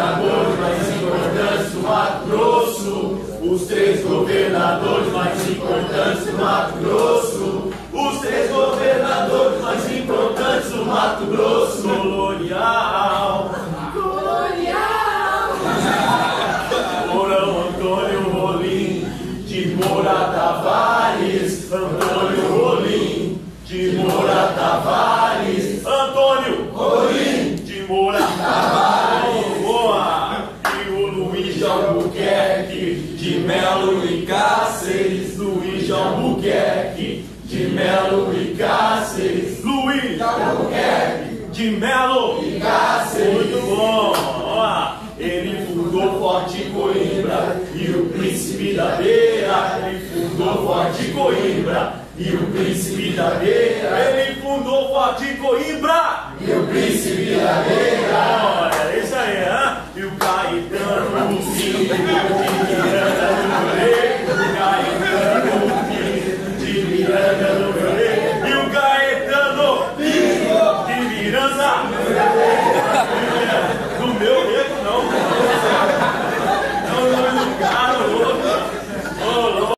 governadores mais importantes do Mato Grosso. Os 3 governadores mais importantes do Mato Grosso. Os 3 governadores mais importantes do Mato Grosso. Colonial. Mourão Antônio Rolim de Moura Tavares. Antônio Rolim de Moura Tavares. Antônio Rolim de Moura Tavares. Boa! E o Luiz de Albuquerque de Melo e Cáceres. Luiz de Albuquerque de Melo e Cáceres. Luiz de Albuquerque de Melo e Cáceres. Muito bom! Ó, ele fundou Forte Coimbra e o Príncipe da Beira. Ele fundou Forte Coimbra e o Príncipe da Beira. Ele fundou Forte Coimbra e o Príncipe da Beira. Olha, esse